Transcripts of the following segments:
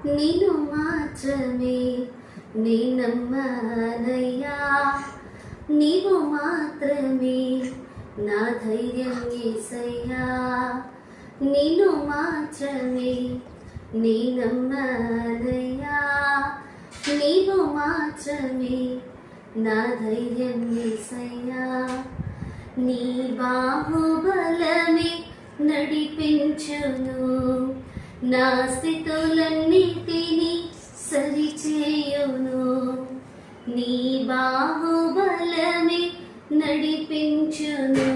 నిన్ను మాత్రమే నీ నమ్మనయ్యా, నీవు మాత్రమే నా ధైర్యం యేసయ్యా, నిన్ను మాత్రమే నీ నమ్మనయ్యా, నీవు మాత్రమే నా ధైర్యం యేసయ్యా, నీ బాహుబలమే నడిపించును, నా స్థితులన్నిటినీ సరిచేయును, నీ బాహుబలమే నడిపించును,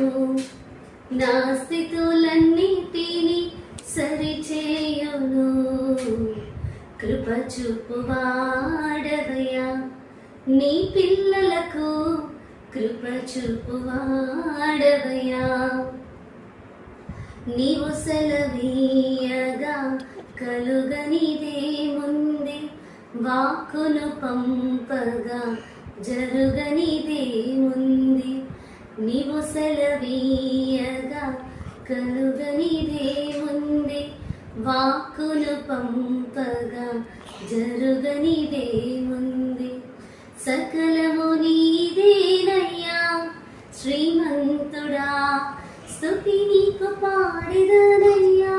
నా స్థితులన్నిటినీ సరిచేయును, కృప చూపువాడవయ్యా నీ పిల్లలకు కృప చూపువాడవయ్యా, నీవు సెలవీయగా కలుగనిదేముంది, వాక్కును పంపగా జరుగనిదేముంది, నీవు సెలవీయగా కలుగనిదేముంది, వాక్కును పంపగా జరుగనిదేముంది, సకలము నీదేనయ్యా శ్రీమంతుడా, స్తుతి నీకు పాడెదనయ్యా.